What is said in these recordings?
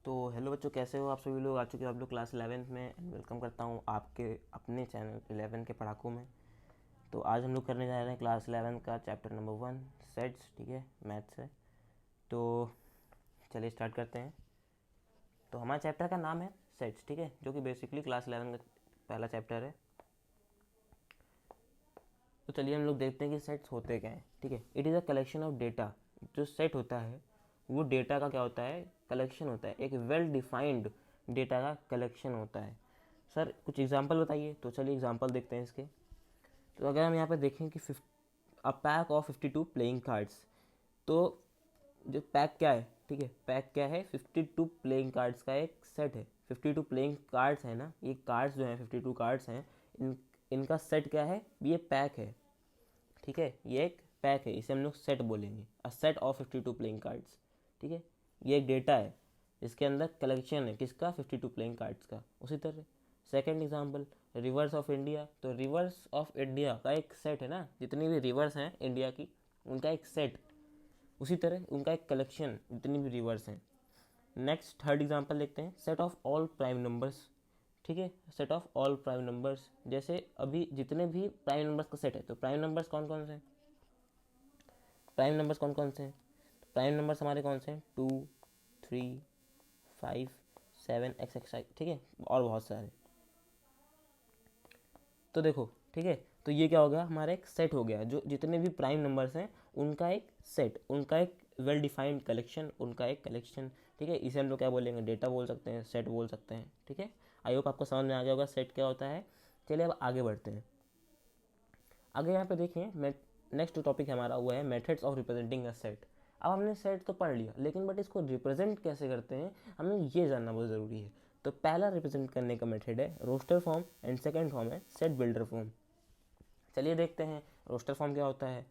तो हेलो बच्चों, कैसे हो आप सभी लोग। आ चुके हो आप लोग क्लास 11th में एंड वेलकम करता हूँ आपके अपने चैनल 11 के पढ़ाकू में। तो आज हम लोग करने जा रहे हैं क्लास 11 का चैप्टर नंबर 1 सेट्स, ठीक है, मैथ्स है। तो चलिए स्टार्ट करते हैं। तो हमारे चैप्टर का नाम है सेट्स, ठीक है, जो कि बेसिकली क्लास 11 का पहला चैप्टर है। तो चलिए हम लोग देखते हैं कि सेट्स होते क्या हैं, ठीक है। It is a collection of data. जो सेट होता है वो डेटा का क्या होता है, कलेक्शन होता है। एक वेल डिफाइंड डेटा का कलेक्शन होता है। सर कुछ एग्जांपल बताइए। तो चलिए एग्जांपल देखते हैं इसके। तो अगर हम यहाँ पे देखें कि a pack of 52 playing cards, तो जो पैक क्या है, ठीक है, पैक क्या है, 52 प्लेइंग कार्ड्स का एक सेट है। 52 प्लेइंग कार्ड्स है ना, ये कार्ड्स जो हैं 52 कार्ड्स हैं, इनका सेट क्या है, ये पैक है, ठीक है। ये एक पैक है, इसे हम लोग सेट बोलेंगे, a set of 52 playing cards, ठीक है। ये एक डेटा है, इसके अंदर कलेक्शन है किसका, 52 प्लेइंग कार्ड्स का। उसी तरह second example, reverse of India. तो रिवर्स ऑफ इंडिया का एक सेट है ना, जितनी भी रिवर्स हैं इंडिया की उनका एक सेट। उसी तरह उनका एक कलेक्शन, जितनी भी रिवर्स हैं। नेक्स्ट थर्ड एग्जांपल देखते हैं, set of all prime numbers, ठीक है। Set of all prime numbers, जैसे अभी जितने भी प्राइम नंबर्स का सेट है, तो प्राइम नंबर्स कौन कौन से हैं, प्राइम नंबर्स कौन कौन से हैं, प्राइम नंबर्स हमारे कौन से हैं, 2, 3, 5, 7 एक्स, ठीक है, और बहुत सारे। तो देखो, ठीक है, तो ये क्या हो गया, हमारा एक सेट हो गया, जो जितने भी प्राइम नंबर्स हैं उनका एक सेट, उनका एक वेल डिफाइंड कलेक्शन, उनका एक कलेक्शन, ठीक है। इसे हम लोग क्या बोलेंगे, डेटा बोल सकते हैं, सेट बोल सकते हैं, ठीक है। आई होप आपको समझ में आ गया होगा सेट क्या होता है। चलिए अब आगे बढ़ते हैं। आगे यहाँ पे देखिए, मैं नेक्स्ट टॉपिक हमारा हुआ है methods of representing a set. अब हमने सेट तो पढ़ लिया, लेकिन बट इसको रिप्रेजेंट कैसे करते हैं हमें ये जानना बहुत ज़रूरी है। तो पहला रिप्रेजेंट करने का मेथड है roster form and second form है सेट बिल्डर फॉर्म। चलिए देखते हैं रोस्टर फॉर्म क्या होता है।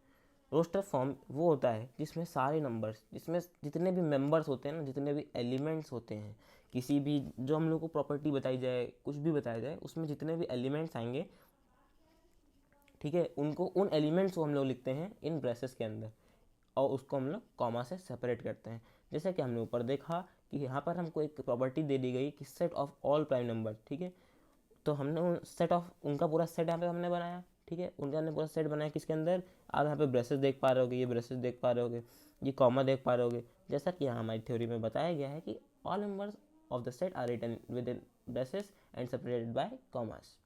रोस्टर फॉर्म वो होता है जिसमें सारे नंबर्स, जिसमें जितने भी मेंबर्स होते हैं ना, जितने भी एलिमेंट्स होते हैं, किसी भी जो हम लोग को प्रॉपर्टी बताई जाए, कुछ भी बताया जाए, उसमें जितने भी एलिमेंट्स आएंगे, ठीक है, उनको उन एलिमेंट्स को हम लोग लिखते हैं इन ब्रेसेस के अंदर, और उसको हम लोग कॉमा से सेपरेट करते हैं। जैसे कि हमने ऊपर देखा कि यहाँ पर हमको एक प्रॉपर्टी दे दी गई कि set of all prime number, ठीक है। तो हमने उन सेट ऑफ उनका पूरा सेट यहाँ पे हमने बनाया, ठीक है, उनका हमने पूरा सेट बनाया किसके अंदर, आप यहाँ पे ब्रेसेस देख पा रहे होगे, ये ब्रेसेस देख पा रहे होगे, ये कॉमा देख पा रहे होगे। जैसा कि यहाँ हमारी थ्योरी में बताया गया है कि all numbers of the set are written within braces and separated by commas.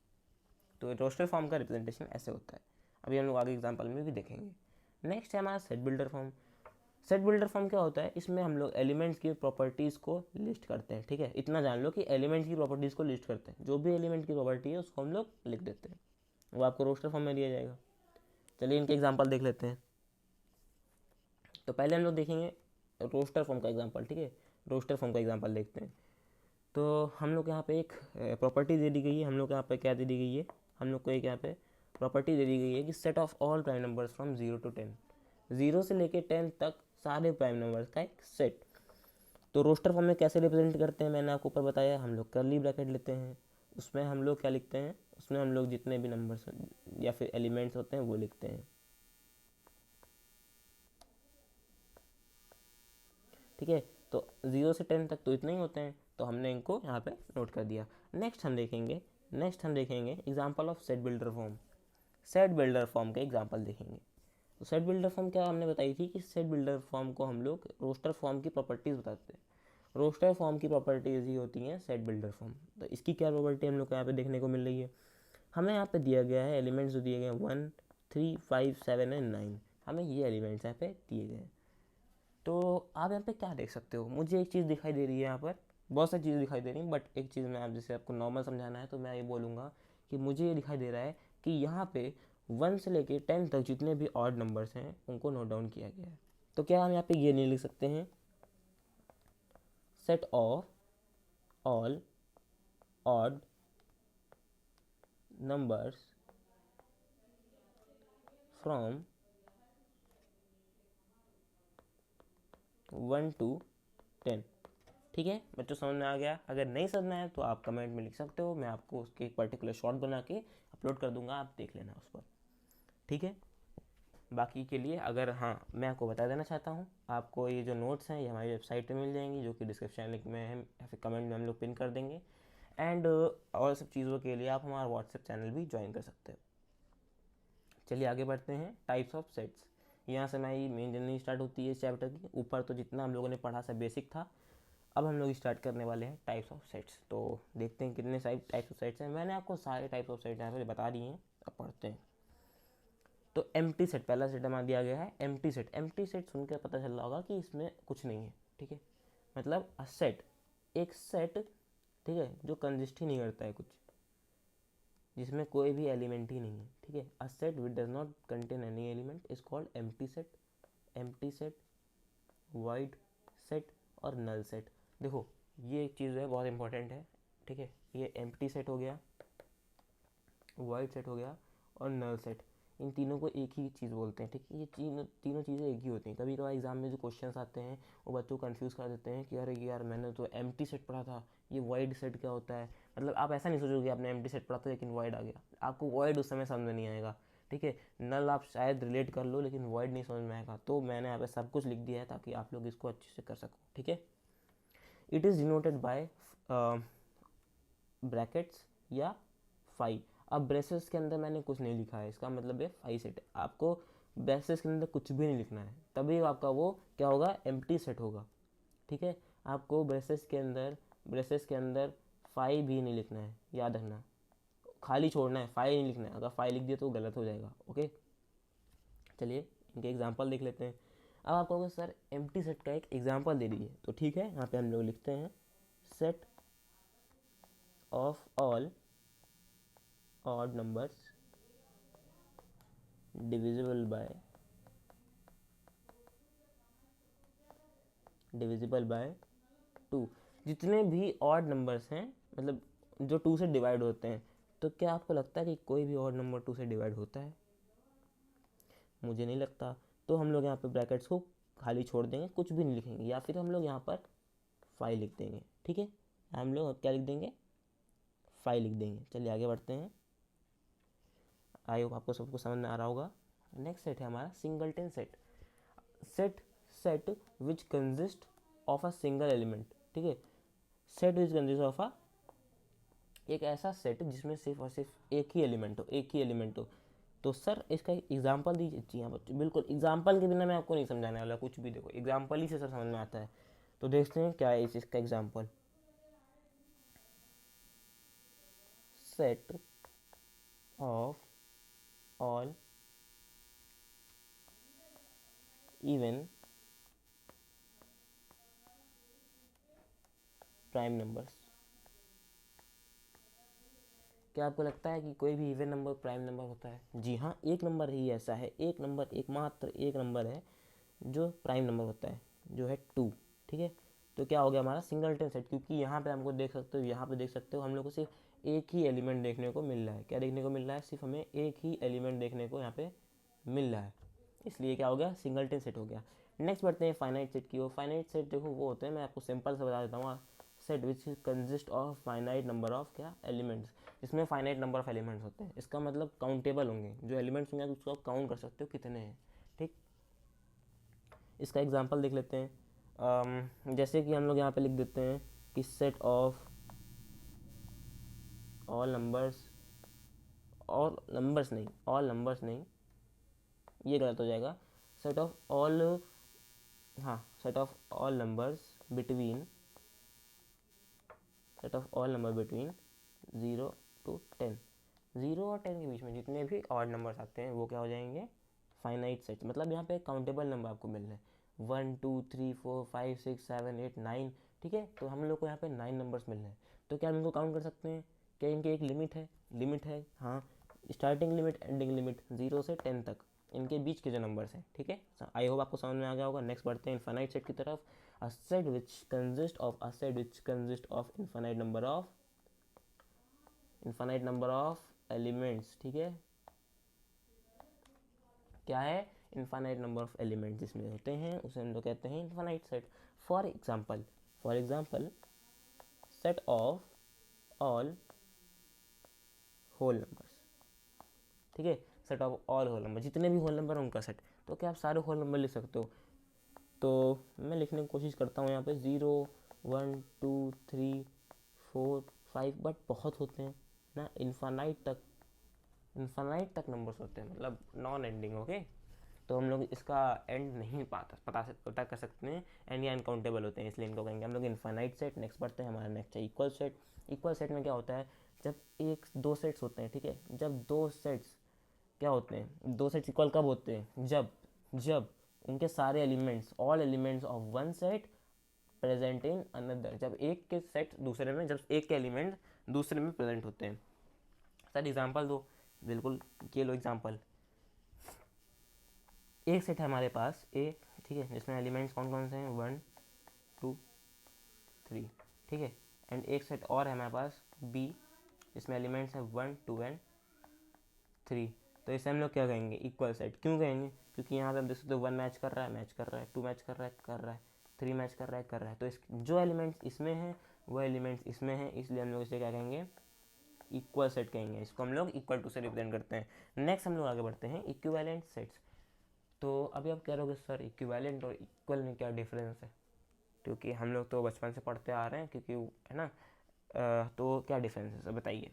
तो रोस्टर फॉर्म का रिप्रेजेंटेशन ऐसे होता है। अभी हम लोग आगे एग्जाम्पल में भी देखेंगे। नेक्स्ट है हमारा set builder form. Set builder form क्या होता है, इसमें हम लोग एलिमेंट्स की प्रॉपर्टीज़ को लिस्ट करते हैं, ठीक है। इतना जान लो कि एलिमेंट्स की प्रॉपर्टीज़ को लिस्ट करते हैं, जो भी एलिमेंट की प्रॉपर्टी है उसको हम लोग लिख देते हैं, वो आपको रोस्टर फॉर्म में दिया जाएगा। चलिए इनके एग्जाम्पल देख लेते हैं। तो पहले हम लोग देखेंगे रोस्टर फॉर्म का एग्जाम्पल, ठीक है। रोस्टर फॉर्म का एग्जाम्पल देखते हैं। तो हम लोग यहाँ पे एक प्रॉपर्टी दे दी गई है, हम लोग यहाँ पे क्या दे दी गई है, हम लोग को एक यहाँ पे प्रॉपर्टी दे दी गई है कि set of all prime numbers from 0 to 10, 0 से लेके 10 तक सारे प्राइम नंबर्स का एक सेट। तो रोस्टर फॉर्म में कैसे रिप्रेजेंट करते हैं, मैंने आपको ऊपर बताया, हम लोग कर्ली ब्रैकेट लेते हैं, उसमें हम लोग क्या लिखते हैं, उसमें हम लोग जितने भी नंबर्स या फिर एलिमेंट्स होते हैं वो लिखते हैं, ठीक है। तो 0 से 10 तक तो इतने ही होते हैं, तो हमने इनको यहाँ पे नोट कर दिया। नेक्स्ट हम देखेंगे example of set builder form. Set builder form के एग्जाम्पल देखेंगे। तो सेट बिल्डर फॉर्म क्या हमने बताई थी कि सेट बिल्डर फॉर्म को हम लोग रोस्टर फॉर्म की प्रॉपर्टीज़ बताते हैं। रोस्टर फॉर्म की प्रॉपर्टीज ही होती हैं सेट बिल्डर फॉर्म। तो इसकी क्या प्रॉपर्टी हम लोग को यहाँ पे देखने को मिल रही है, हमें यहाँ पे दिया गया है एलिमेंट्स जो दिए गए हैं 1, 3, 5, 7 एंड 9, हमें ये एलिमेंट्स यहाँ पे दिए गए हैं। तो आप यहाँ पे क्या देख सकते हो, मुझे एक चीज़ दिखाई दे रही है, यहाँ पर बहुत सारी चीज़ें दिखाई दे रही हैं, बट एक चीज़ मैं आप जैसे आपको नॉर्मल समझाना है तो मैं ये बोलूँगा कि मुझे ये दिखाई दे रहा है कि यहाँ पे 1 से लेके 10 तक जितने भी ऑड नंबर्स हैं उनको नोट डाउन किया गया है। तो क्या हम यहाँ पे ये नहीं लिख सकते हैं, set of all odd numbers from 1 to 10, ठीक है बच्चों, समझ में आ गया। अगर नहीं समझ में आया तो आप कमेंट में लिख सकते हो, मैं आपको उसके एक पर्टिकुलर शॉर्ट बना के अपलोड कर दूंगा, आप देख लेना उस पर, ठीक है। बाकी के लिए अगर, हाँ मैं आपको बता देना चाहता हूँ, आपको ये जो नोट्स हैं ये हमारी वेबसाइट पे मिल जाएंगी, जो कि डिस्क्रिप्शन लिंक में है या फिर कमेंट में हम लोग पिन कर देंगे। एंड और सब चीज़ों के लिए आप हमारा व्हाट्सएप चैनल भी ज्वाइन कर सकते हो। चलिए आगे बढ़ते हैं, टाइप्स ऑफ सेट्स। यहाँ से हमारी मेन जर्नी स्टार्ट होती है इस चैप्टर की। ऊपर तो जितना हम लोगों ने पढ़ा सब बेसिक था, अब हम लोग स्टार्ट करने वाले हैं टाइप्स ऑफ सेट्स। तो देखते हैं कितने टाइप्स ऑफ सेट्स हैं। मैंने आपको सारे टाइप्स ऑफ सेट्स यहाँ पे बता दिए हैं, अब पढ़ते हैं। तो एम्प्टी सेट, पहला सेट हमारा दिया गया है एम्प्टी सेट। एम्प्टी सेट सुनकर पता चल रहा होगा कि इसमें कुछ नहीं है, ठीक है। मतलब अ सेट, एक सेट, ठीक है, जो कंजिस्ट ही नहीं करता है कुछ, जिसमें कोई भी एलिमेंट ही नहीं है, ठीक है। A set which does not contain any element is called empty set. Empty set, wide set और नल सेट। देखो ये एक चीज़ है बहुत इंपॉर्टेंट है, ठीक है। ये एम्प्टी सेट हो गया, वाइड सेट हो गया और नल सेट, इन तीनों को एक ही चीज़ बोलते हैं, ठीक है। ये तीनों चीज़ें एक ही होती हैं। कभी कभार एग्जाम में जो क्वेश्चंस आते हैं वो बच्चों को कंफ्यूज कर देते हैं कि अरे यार मैंने तो एम्प्टी सेट पढ़ा था, ये वाइड सेट क्या होता है। मतलब आप ऐसा नहीं सोचोगे आपने एम्प्टी सेट पढ़ा था लेकिन वाइड आ गया, आपको वाइड उस समय समझ में नहीं आएगा, ठीक है। नल आप शायद रिलेट कर लो लेकिन वाइड नहीं समझ में आएगा। तो मैंने यहाँ पे सब कुछ लिख दिया है ताकि आप लोग इसको अच्छे से कर सको, ठीक है। It is denoted by brackets या फाई। अब ब्रेसेस के अंदर मैंने कुछ नहीं लिखा है, इसका मतलब है फाई सेट। आपको ब्रेसेस के अंदर कुछ भी नहीं लिखना है, तभी आपका वो क्या होगा, एम्प्टी सेट होगा, ठीक है। आपको ब्रेसेस के अंदर फाई भी नहीं लिखना है, याद रखना, खाली छोड़ना है, फाई नहीं लिखना है। अगर फाई लिख दिया तो गलत हो जाएगा, ओके। चलिए इनके एग्जाम्पल देख लेते हैं। अब आप कहोगे सर एम्प्टी सेट का एक एग्जाम्पल दे दीजिए, तो ठीक है, यहाँ पे हम लोग लिखते हैं set of all odd numbers divisible by 2। जितने भी ऑड नंबर्स हैं, मतलब जो 2 से डिवाइड होते हैं, तो क्या आपको लगता है कि कोई भी ऑड नंबर 2 से डिवाइड होता है? मुझे नहीं लगता। तो हम लोग यहाँ पे ब्रैकेट्स को खाली छोड़ देंगे, कुछ भी नहीं लिखेंगे, या फिर हम लोग यहाँ पर 5 लिख देंगे, ठीक है। हम लोग क्या लिख देंगे, 5 लिख देंगे। चलिए आगे बढ़ते हैं, आई होप आपको सबको समझ में आ रहा होगा। नेक्स्ट सेट है हमारा singleton set. Set set which consist of a single element, ठीक है। Set which consist of a, एक ऐसा सेट जिसमें सिर्फ और सिर्फ एक ही एलिमेंट हो, एक ही एलिमेंट हो। तो सर इसका एग्जाम्पल दीजिए। जी हाँ बच्चों, बिल्कुल एग्जाम्पल के बिना मैं आपको नहीं समझाने वाला कुछ भी। देखो एग्जाम्पल ही से सर समझ में आता है। तो देखते हैं क्या है इस इसका example. Set of all even prime numbers. क्या आपको लगता है कि कोई भी इवन नंबर प्राइम नंबर होता है? जी हाँ, एक नंबर ही ऐसा है, एक नंबर, एकमात्र एक नंबर है जो प्राइम नंबर होता है, जो है 2, ठीक है। तो क्या हो गया हमारा सिंगलटन सेट, क्योंकि यहाँ पे हमको देख सकते हो, यहाँ पे देख सकते हो, हम लोग को सिर्फ एक ही एलिमेंट देखने को मिल रहा है। क्या देखने को मिल रहा है? सिर्फ हमें एक ही एलिमेंट देखने को यहाँ पे मिल रहा है, इसलिए क्या हो गया, सिंगलटन सेट हो गया। नेक्स्ट बढ़ते हैं फाइनाइट सेट की। वो फाइनाइट सेट देखो वो होते हैं, मैं आपको सिंपल से बता देता हूँ, set which consist of finite number of क्या एलिमेंट्स। इसमें फाइनाइट नंबर ऑफ एलिमेंट्स होते हैं, इसका मतलब काउंटेबल होंगे, जो एलिमेंट्स होंगे उसको आप काउंट कर सकते हो कितने हैं, ठीक। इसका एग्जांपल देख लेते हैं। जैसे कि हम लोग यहाँ पे लिख देते हैं कि set of all numbers, all numbers नहीं, ये गलत हो जाएगा। सेट ऑफ ऑल, हाँ, set of all numbers between, set of all number between 0 to 10। 0 और 10 के बीच में जितने भी ऑड नंबर्स आते हैं वो क्या हो जाएंगे, फाइनाइट सेट। मतलब यहाँ पे काउंटेबल नंबर आपको मिल रहे हैं, 1 2 3 4 5 6 7 8 9, ठीक है। तो हम लोग को यहाँ पे 9 नंबर्स मिल रहे हैं। तो क्या हम इनको काउंट कर सकते हैं? क्या इनकी एक लिमिट है? हाँ, स्टार्टिंग लिमिट, एंडिंग लिमिट, 0 से 10 तक, इनके बीच के जो नंबर्स हैं, ठीक है। आई होप आपको समझ में आ गया होगा। नेक्स्ट बढ़ते हैं इनफाइनाइट सेट की तरफ। a set which consists of infinite number of elements, ठीक है। क्या है? इनफाइनाइट नंबर ऑफ एलिमेंट्स जिसमें होते हैं उसे हम लोग कहते हैं infinite set. For example set of all whole numbers, ठीक है। Set of all whole number, जितने भी होल नंबर उनका सेट। तो क्या आप सारे होल नंबर लिख सकते हो? तो मैं लिखने की कोशिश करता हूँ यहाँ पे 0 1 2 3 4 5, बट बहुत होते हैं ना, इन्फानाइट तक नंबर्स होते हैं, मतलब नॉन एंडिंग। ओके, तो हम लोग इसका एंड नहीं पता कर सकते हैं, एंड या अनकाउंटेबल होते हैं, इसलिए इनको कहेंगे हम लोग इन्फानाइट सेट। नेक्स्ट बढ़ते हैं, हमारा नेक्स्ट है इक्वल सेट। इक्वल सेट में क्या होता है, जब दो सेट्स होते हैं, ठीक है, जब दो सेट्स क्या होते हैं, दो सेट्स इक्वल कब होते हैं, जब जब उनके सारे elements, all elements of one set present in another, जब एक के सेट दूसरे में, जब एक के एलिमेंट दूसरे में प्रेजेंट होते हैं। सर एग्जांपल दो। बिल्कुल, ये लो एग्जांपल। एक सेट है हमारे पास ए, ठीक है, जिसमें एलिमेंट्स कौन कौन से हैं, 1 2 3, ठीक है, एंड एक सेट और है हमारे पास बी, जिसमें एलिमेंट्स हैं 1 2 एंड 3। तो इसे हम लोग क्या कहेंगे, इक्वल सेट। क्यों कहेंगे, क्योंकि यहाँ पे हम देख सकते हो 1 मैच कर रहा है, 2 मैच कर रहा है, 3 मैच कर रहा है। तो इस जो एलिमेंट्स इसमें हैं वो एलिमेंट्स इसमें हैं, इसलिए हम लोग इसे क्या कहेंगे, इक्वल सेट कहेंगे। इसको हम लोग इक्वल टू से रिप्रेजेंट करते हैं। नेक्स्ट हम लोग आगे बढ़ते हैं, इक्विवेलेंट सेट्स। तो अभी आप कह रहे हो सर इक्विवेलेंट और इक्वल में क्या डिफरेंस है, क्योंकि हम लोग तो बचपन से पढ़ते आ रहे हैं, क्योंकि है ना, तो क्या डिफरेंस है सर बताइए।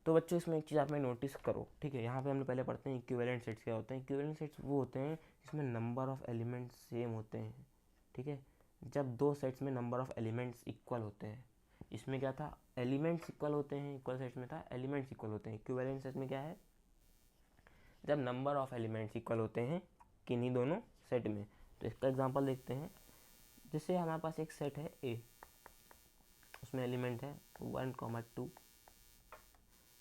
तो बच्चों इसमें एक चीज़ आप में नोटिस करो, ठीक है, यहाँ पे हम लोग पहले पढ़ते हैं इक्विवेलेंट सेट्स क्या होते हैं। इक्विवेलेंट सेट्स वो होते हैं जिसमें नंबर ऑफ एलिमेंट्स सेम होते हैं, ठीक है, जब दो सेट्स में नंबर ऑफ एलिमेंट्स इक्वल होते हैं। इसमें क्या था, एलिमेंट्स इक्वल होते हैं, इक्वल सेट्स में था एलिमेंट्स इक्वल होते हैं। इक्विवेलेंट सेट्स में क्या है, जब नंबर ऑफ एलिमेंट्स इक्वल होते हैं किन्हीं दोनों सेट में। तो इसका एग्जांपल देखते हैं। जैसे हमारे पास एक सेट है ए, उसमें एलिमेंट है 1 2,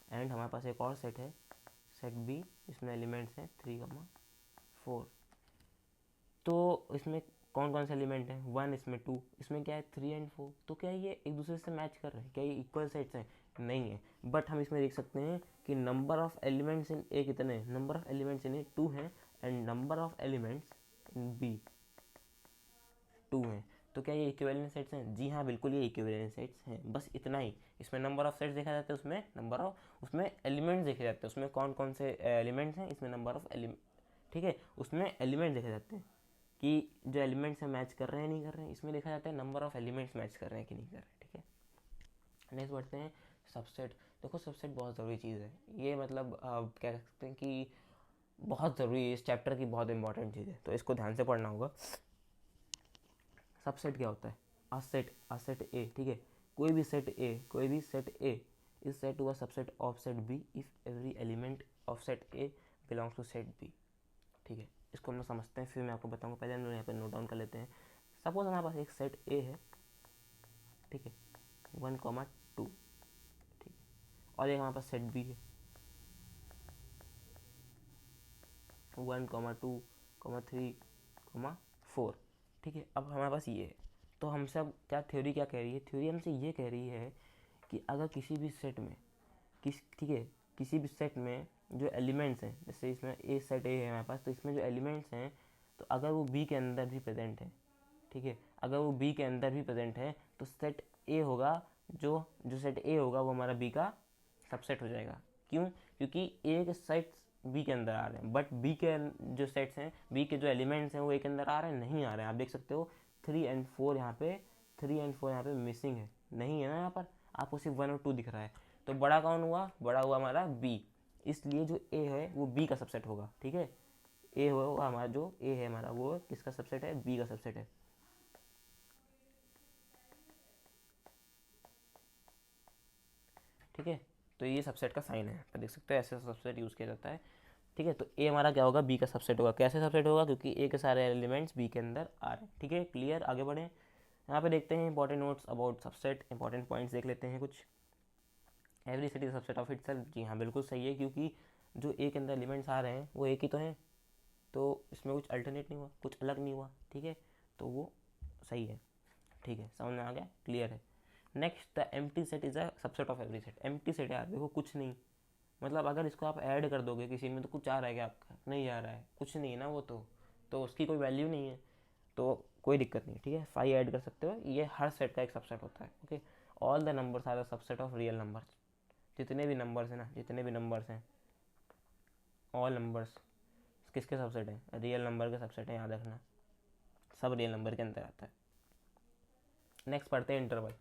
एंड हमारे पास एक और सेट है सेट बी, इसमें एलिमेंट्स हैं 3 4। तो इसमें कौन कौन से एलिमेंट हैं, 1, इसमें 2, इसमें क्या है 3 एंड 4। तो क्या ये एक दूसरे से मैच कर रहे हैं, क्या ये इक्वल सेट्स हैं, नहीं है। बट हम इसमें देख सकते हैं कि number of elements in A कितने हैं, number of elements in A 2 हैं, and number of elements in B 2 हैं। तो क्या ये इक्विवेलेंट सेट्स हैं? जी हाँ, बिल्कुल ये इक्विवेलेंट सेट्स हैं, बस इतना ही। इसमें नंबर ऑफ सेट्स देखा जाता है, उसमें नंबर ऑफ, उसमें एलिमेंट्स देखे जाते हैं, उसमें कौन कौन से एलिमेंट्स हैं, इसमें नंबर ऑफ एलिमेंट, ठीक है, उसमें एलिमेंट देखे जाते हैं कि जो एलिमेंट्स हैं मैच कर रहे हैं नहीं कर रहे हैं। इसमें देखा जाता है नंबर ऑफ एलिमेंट्स मैच कर रहे हैं कि नहीं कर रहे हैं, ठीक है। नेक्स्ट बढ़ते हैं सबसेट। देखो सबसेट बहुत ज़रूरी चीज़ है, ये मतलब क्या कह सकते हैं कि बहुत ज़रूरी है, इस चैप्टर की बहुत इंपॉर्टेंट चीज़ है, तो इसको ध्यान से पढ़ना होगा। सबसेट क्या होता है, अ सेट ए, ठीक है, कोई भी set A is set to a subset of set B if every element of set A belongs to set B, ठीक है। इसको हम लोग समझते हैं, फिर मैं आपको बताऊंगा। पहले हम लोग यहाँ पे नोट डाउन कर लेते हैं। सपोज हमारे पास एक सेट ए है, ठीक है, 1 2, ठीक है, और एक हमारे पास सेट बी है 1 2 3 4, ठीक है। अब हमारे पास ये है, तो हमसे अब क्या थ्योरी क्या कह रही है, थ्योरी हमसे ये कह रही है कि अगर किसी भी सेट में ठीक है, किसी भी सेट में जो एलिमेंट्स हैं, जैसे इसमें ए सेट ए है हमारे पास, तो इसमें जो एलिमेंट्स हैं, तो अगर वो बी के अंदर भी प्रेजेंट है, ठीक है, अगर वो बी के अंदर भी प्रेजेंट है, तो सेट ए होगा, जो जो सेट ए होगा वो हमारा बी का सबसेट हो जाएगा। क्यों, क्योंकि ए के सेट्स बी के अंदर आ रहे हैं, बट बी के जो सेट्स हैं, बी के जो एलिमेंट्स हैं वो ए के अंदर आ रहे हैं, नहीं आ रहे हैं। आप देख सकते हो 3 एंड 4 यहाँ पे, 3 एंड 4 यहाँ पे मिसिंग है, नहीं है ना, यहाँ पर आपको सिर्फ 1 और 2 दिख रहा है। तो बड़ा कौन हुआ, बड़ा हुआ हमारा बी, इसलिए जो ए है वो बी का सबसेट होगा, ठीक है। ए होगा हमारा, जो ए है हमारा वो किसका सबसेट है, बी का सबसेट है। ठीक है, तो ये सबसेट का साइन है, आप देख सकते हो ऐसे सबसेट यूज़ किया जाता है, ठीक है। तो ए हमारा क्या होगा, बी का सबसेट होगा। कैसे सबसेट होगा, क्योंकि ए के सारे एलिमेंट्स बी के अंदर आ रहे हैं, ठीक है। क्लियर, आगे बढ़ें। यहाँ पे देखते हैं important notes about subset, important points देख लेते हैं कुछ। Every set is subset of itself, जी हाँ बिल्कुल सही है, क्योंकि जो ए के अंदर एलिमेंट्स आ रहे हैं वो एक ही तो हैं, तो इसमें कुछ अल्टरनेट नहीं हुआ, कुछ अलग नहीं हुआ, ठीक है, तो वो सही है, ठीक है, समझ में आ गया, क्लियर है। Next, the empty set is a subset of every set. Empty set यार देखो कुछ नहीं, मतलब अगर इसको आप ऐड कर दोगे किसी में तो कुछ आ रहा है क्या आपका, नहीं आ रहा है, कुछ नहीं है ना वो, तो उसकी कोई वैल्यू नहीं है, तो कोई दिक्कत नहीं, ठीक है, 5 ऐड कर सकते हो, ये हर सेट का एक सबसेट होता है, okay. All the numbers are the subset of real numbers, जितने भी नंबर्स हैं ना, जितने भी नंबर्स हैं ऑल नंबर्स किसके सबसेट हैं? रियल नंबर के सबसेट हैं, याद रखना, सब रियल नंबर के अंदर आता है। नेक्स्ट पढ़ते हैं इंटरवल।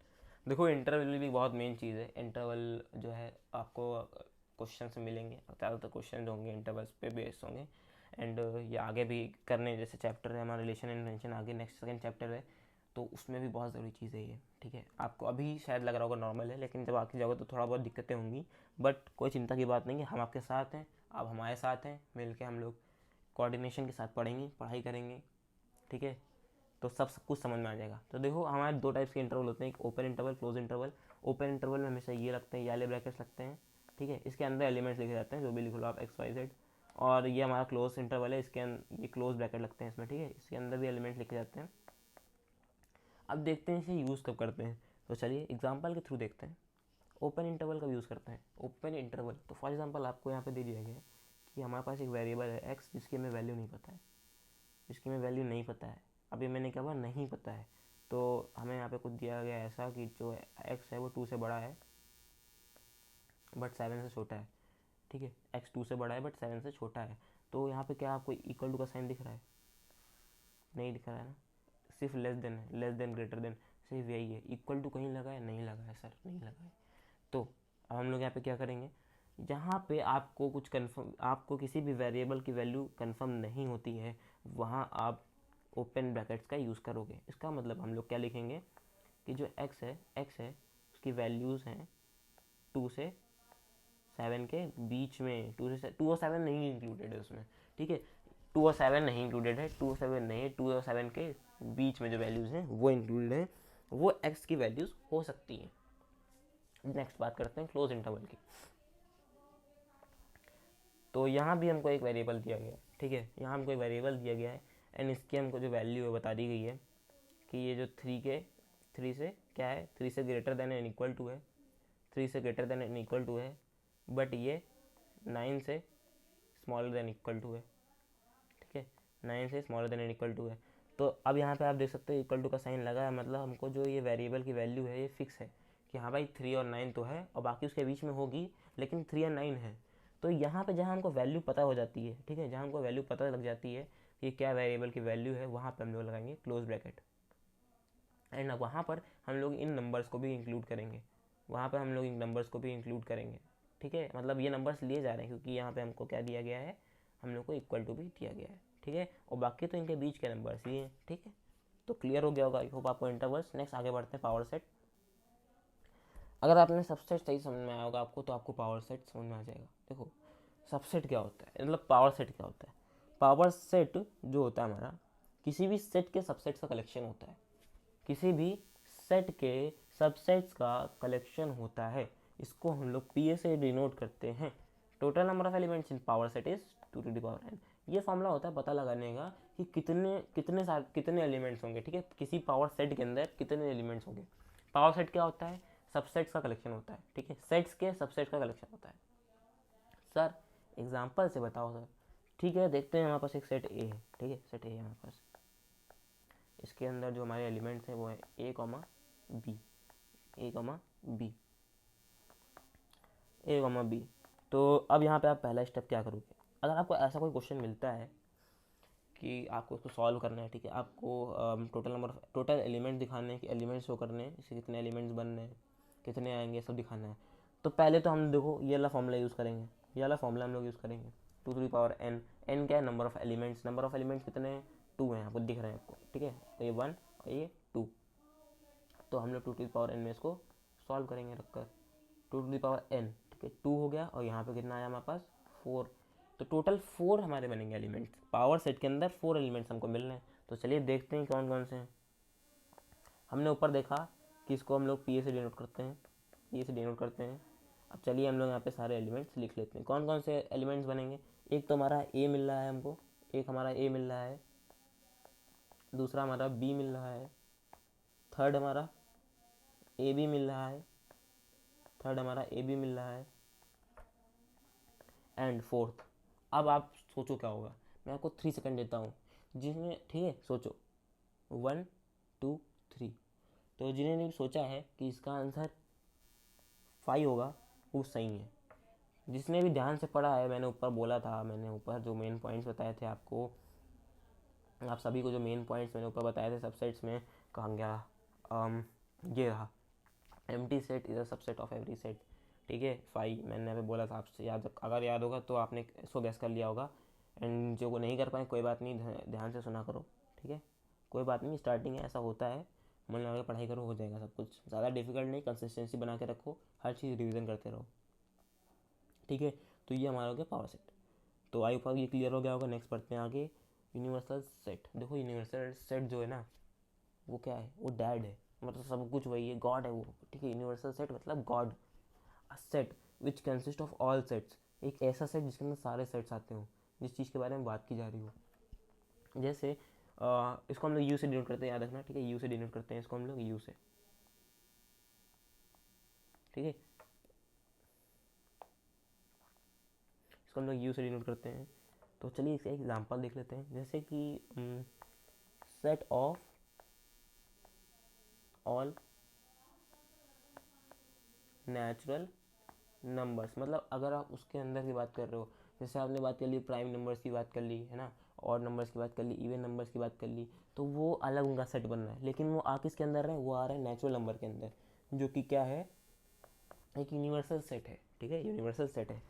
देखो इंटरवल भी बहुत मेन चीज़ है। इंटरवल जो है आपको क्वेश्चन से मिलेंगे, ज़्यादातर क्वेश्चन होंगे इंटरवल्स पे बेस्ड होंगे। एंड ये आगे भी करने, जैसे चैप्टर है हमारा रिलेशन एंड टेंशन, आगे नेक्स्ट सेकंड चैप्टर है, तो उसमें भी बहुत ज़रूरी चीज़ है ये, ठीक है। आपको अभी शायद लग रहा होगा नॉर्मल है, लेकिन जब आगे जाओगे तो थोड़ा बहुत दिक्कतें होंगी, बट कोई चिंता की बात नहीं है, हम आपके साथ हैं, आप हमारे साथ हैं, मिल के हम लोग कोऑर्डिनेशन के साथ पढ़ेंगे, पढ़ाई करेंगे, ठीक है। तो सब कुछ समझ में आ जाएगा। तो देखो हमारे दो टाइप्स के इंटरवल होते हैं, एक open interval, close interval. Open interval में हमेशा ये लगते हैं, ये वाले ब्रैकेट्स लगते हैं, ठीक है। इसके अंदर एलिमेंट्स लिखे जाते हैं, जो भी लिख लो आप, एक्स वाई जेड। और ये हमारा क्लोज इंटरवल है, इसके ये क्लोज ब्रैकेट लगते हैं इसमें, ठीक है। इसके अंदर भी एलिमेंट्स लिखे जाते हैं। अब देखते हैं इसे यूज़ कब करते हैं, तो चलिए एग्जाम्पल के थ्रू देखते हैं। ओपन इंटरवल कब यूज़ करते हैं? ओपन इंटरवल, तो फॉर एग्जाम्पल आपको यहाँ पे दे दिया गया है कि हमारे पास एक वेरिएबल है एक्स, जिसकी हमें वैल्यू नहीं पता है, जिसकी हमें वैल्यू नहीं पता है। अभी मैंने क्या बोला, नहीं पता है, तो हमें यहाँ पे कुछ दिया गया ऐसा कि जो एक्स है वो 2 से बड़ा है बट 7 से छोटा है, ठीक है। एक्स 2 से बड़ा है बट 7 से छोटा है। तो यहाँ पे क्या आपको इक्वल टू का साइन दिख रहा है? नहीं दिख रहा है ना, सिर्फ लेस देन है, लेस देन ग्रेटर देन, सिर्फ यही है। इक्वल टू कहीं लगा है? नहीं लगा है सर, नहीं लगा है। तो अब हम लोग यहाँ पे क्या करेंगे, जहाँ पे आपको कुछ कन्फर्म, आपको किसी भी वेरिएबल की वैल्यू कन्फर्म नहीं होती है, वहाँ आप ओपन ब्रैकेट्स का यूज़ करोगे। इसका मतलब हम लोग क्या लिखेंगे कि जो एक्स है उसकी वैल्यूज़ हैं 2 से 7 के बीच में, 2 और 7 नहीं इंक्लूडेड है उसमें, ठीक है। 2 और 7 नहीं इंक्लूडेड है, 2 और 7 नहीं है, 2 और 7 के बीच में जो वैल्यूज़ हैं वो इंक्लूडेड है, वो एक्स की वैल्यूज़ हो सकती हैं। नेक्स्ट बात करते हैं क्लोज इंटरवल की। तो यहाँ भी हमको एक वेरिएबल दिया गया है, ठीक है। यहाँ हमको एक वेरिएबल दिया गया है एंड इसकी हमको जो वैल्यू है बता दी गई है कि ये जो 3 से क्या है, 3 से greater than and equal to है, 3 से greater than and equal to है, बट ये 9 से स्मॉलर देन इक्वल टू है, ठीक है। 9 से smaller than and equal to है। तो अब यहाँ पे आप देख सकते हो इक्वल टू का साइन लगा है, मतलब हमको जो ये वेरिएबल की वैल्यू है ये फिक्स है कि हाँ भाई 3 और 9 तो है, और बाकी उसके बीच में होगी, लेकिन 3 और 9 है। तो यहाँ पे जहाँ हमको वैल्यू पता हो जाती है, ठीक है, जहाँ हमको वैल्यू पता लग जाती है कि क्या वेरिएबल की वैल्यू है, वहाँ पे हम लोग लगाएंगे क्लोज ब्रैकेट। एंड वहाँ पर हम लोग इन नंबर्स को भी इंक्लूड करेंगे, वहाँ पर हम लोग इन नंबर्स को भी इंक्लूड करेंगे, ठीक है। मतलब ये नंबर्स लिए जा रहे हैं क्योंकि यहाँ पे हमको क्या दिया गया है, हम लोग को इक्वल टू भी दिया गया है, ठीक है। और बाकी तो इनके बीच के नंबर्स ही हैं, ठीक है। तो क्लियर हो गया होगा आई होप आपको इंटरवल्स। नेक्स्ट आगे बढ़ते हैं पावर सेट। अगर आपने सबसेट सही समझ में आया होगा आपको, तो आपको पावर सेट समझ में आ जाएगा। देखो सबसेट क्या होता है, मतलब पावर सेट क्या होता है। पावर सेट जो होता है हमारा, किसी भी सेट के सबसेट्स का कलेक्शन होता है, किसी भी सेट के सबसेट्स का कलेक्शन होता है। इसको हम लोग पी से डिनोट करते हैं। Total number of elements in power set is 2 to the power n। ये फॉर्मूला होता है पता लगाने का कि कितने एलिमेंट्स होंगे, ठीक है, किसी पावर सेट के अंदर कितने एलिमेंट्स होंगे। पावर सेट क्या होता है? सबसेट्स का कलेक्शन होता है, ठीक है, सेट्स के सबसेट्स का कलेक्शन होता है। सर एग्जांपल से बताओ सर, ठीक है। देखते हैं हमारे पास एक सेट ए है, ठीक है, सेट ए है हमारे पास। इसके अंदर जो हमारे एलिमेंट्स हैं वो है ए कॉमा बी, ए कॉमा बी, ए कॉमा बी। तो अब यहाँ पे आप पहला स्टेप क्या करोगे, अगर आपको ऐसा कोई क्वेश्चन मिलता है कि आपको उसको सॉल्व करना है, ठीक है, आपको टोटल एलिमेंट दिखाने हैं कि एलिमेंट्स शो करने हैं, इससे कितने एलिमेंट्स बनने हैं, कितने आएंगे, सब दिखाना है। तो पहले तो हम देखो ये वाला फॉर्मूला यूज़ करेंगे, ये वाला फॉर्मूला हम लोग यूज़ करेंगे, 2 to the power n। n क्या है? Number of elements. Number of elements कितने हैं? 2 हैं, आपको दिख रहे हैं आपको, ठीक है, ये 1 और ये 2। तो हम लोग 2 टू द पावर n में इसको सॉल्व करेंगे रखकर, 2 टू द पावर n, ठीक है, 2 हो गया, और यहाँ पे कितना आया हमारे पास 4। तो टोटल 4 हमारे बनेंगे एलिमेंट्स, पावर सेट के अंदर 4 एलिमेंट्स हमको मिल रहे हैं। तो चलिए देखते हैं कौन कौन से हैं। हमने ऊपर देखा कि इसको हम लोग पी से डिनोट करते हैं, पी से डिनोट करते हैं। अब चलिए हम लोग यहाँ पे सारे एलिमेंट्स लिख लेते हैं, कौन कौन से एलिमेंट्स बनेंगे। एक तो हमारा ए मिल रहा है हमको, एक हमारा ए मिल रहा है, दूसरा हमारा बी मिल रहा है, थर्ड हमारा ए बी मिल रहा है, थर्ड हमारा ए बी मिल रहा है, एंड फोर्थ। अब आप सोचो क्या होगा, मैं आपको 3 सेकंड देता हूँ, जिसने, ठीक है, सोचो 1 2 3। तो जिन्होंने भी सोचा है कि इसका आंसर 5 होगा वो सही है, जिसने भी ध्यान से पढ़ा है, मैंने ऊपर बोला था, मैंने ऊपर जो मेन पॉइंट्स बताए थे आपको, आप सभी को जो मेन पॉइंट्स मैंने ऊपर बताए थे सबसेट्स में, कहाँ गया, ये रहा, empty set is a subset of every set. ठीक है, फाइव मैंने अभी बोला था आपसे, याद अगर याद होगा तो आपने इसको गैस कर लिया होगा, एंड जो को नहीं कर पाए कोई बात नहीं, ध्यान से सुना करो। ठीक है, कोई बात नहीं, स्टार्टिंग है, ऐसा होता है, मन लगा के पढ़ाई करो, हो जाएगा सब कुछ, ज़्यादा डिफिकल्ट नहीं, कंसिस्टेंसी बना के रखो, हर चीज़ रिविज़न करते रहो। ठीक है, तो ये हमारा हो गया पावर सेट। तो आई होप ये क्लियर हो गया होगा। नेक्स्ट पढ़ते हैं आगे, यूनिवर्सल सेट। देखो यूनिवर्सल सेट जो है ना, वो क्या है, वो डैड है, मतलब सब कुछ वही है, गॉड है वो। ठीक है, यूनिवर्सल सेट मतलब God, a set which consist of all sets, एक ऐसा सेट जिसके अंदर सारे सेट्स आते हो, जिस चीज़ के बारे में बात की जा रही हो। जैसे इसको हम लोग यू से डिनोट करते हैं, याद रखना। ठीक है, यू से डिनोट करते हैं इसको हम लोग, यू से। ठीक है, इसको हम लोग यू से डिनोट करते हैं। तो चलिए इसका एग्जांपल देख लेते हैं, जैसे कि set of all natural numbers, मतलब अगर आप उसके अंदर की बात कर रहे हो, जैसे आपने बात कर ली प्राइम नंबर्स की बात कर ली है ना, और नंबर्स की बात कर ली, इवन नंबर्स की बात कर ली, तो वो अलग उनका सेट बन रहा है, लेकिन वो आ किसके अंदर है, वो आ रहा है नेचुरल नंबर के अंदर, जो कि क्या है, एक यूनिवर्सल सेट है। ठीक है, यूनिवर्सल सेट है।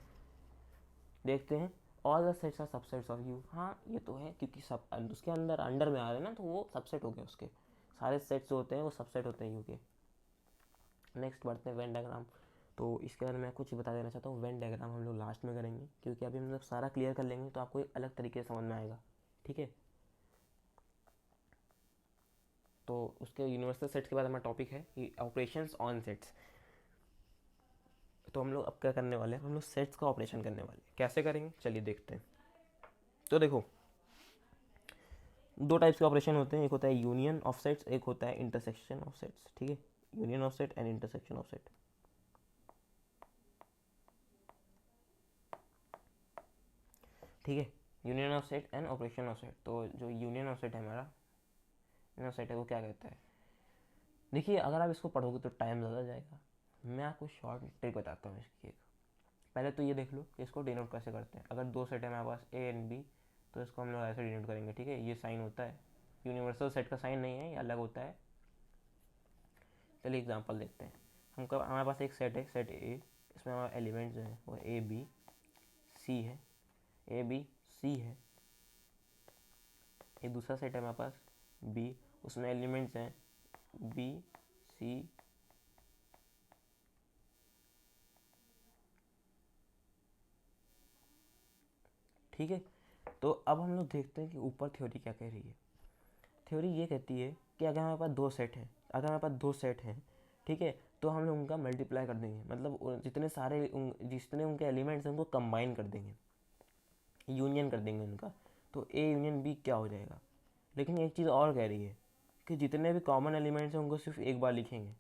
देखते हैं, all the sets are subsets of U. हाँ ये तो है, क्योंकि सब उसके अंदर अंडर में आ रहे हैं ना, तो वो सबसेट हो गए, उसके सारे सेट्स जो होते हैं वो सबसेट होते हैं यू के। नेक्स्ट बढ़ते हैं वेन डायग्राम। तो इसके बारे में मैं कुछ बता देना चाहता हूँ, वेन डायग्राम हम लोग लास्ट में करेंगे, क्योंकि अभी हम लोग सारा क्लियर कर लेंगे तो आपको एक अलग तरीके से समझ में आएगा। ठीक है, तो उसके यूनिवर्सल सेट्स के बाद हमारा टॉपिक है कि ऑपरेशंस ऑन सेट्स। तो हम लोग अब क्या करने वाले हैं, हम लोग सेट्स का ऑपरेशन करने वाले हैं। कैसे करेंगे चलिए देखते हैं। तो देखो, दो टाइप्स के ऑपरेशन होते हैं, एक होता है यूनियन ऑफ सेट्स, एक होता है इंटरसेक्शन ऑफ सेट्स। ठीक है, union of set and intersection of set. ठीक है, union of set and operation of set. तो जो यूनियन ऑफ सेट है हमारा, यूनियन ऑफ सेट है, वो क्या कहता है, देखिए अगर आप इसको पढ़ोगे तो टाइम ज़्यादा जाएगा, मैं आपको शॉर्ट ट्रिक बताता हूँ इसकी एक। पहले तो ये देख लो कि इसको डिनोट कैसे करते हैं। अगर दो सेट है हमारे पास ए एंड बी, तो इसको हम लोग ऐसे डिनोट करेंगे। ठीक है, ये साइन होता है, यूनिवर्सल सेट का साइन नहीं है, ये अलग होता है। चलिए एग्जांपल देखते हैं। हमारे पास एक सेट है, सेट ए, इसमें हमारे एलिमेंट्स जो हैं वो ए बी सी है, ए बी सी है। एक दूसरा सेट है हमारे पास बी, उसमें एलिमेंट्स हैं बी सी ठीक है। तो अब हम लोग देखते हैं कि ऊपर थ्योरी क्या कह रही है। थ्योरी ये कहती है कि अगर हमारे पास दो सेट हैं, अगर हमारे पास दो सेट हैं, ठीक है, तो हम लोग उनका मल्टीप्लाई कर देंगे, मतलब जितने उनके एलिमेंट्स हैं उनको कंबाइन कर देंगे, यूनियन कर देंगे उनका। तो ए यूनियन बी क्या हो जाएगा। लेकिन एक चीज़ और कह रही है कि जितने भी कॉमन एलिमेंट्स हैं उनको सिर्फ एक बार लिखेंगे।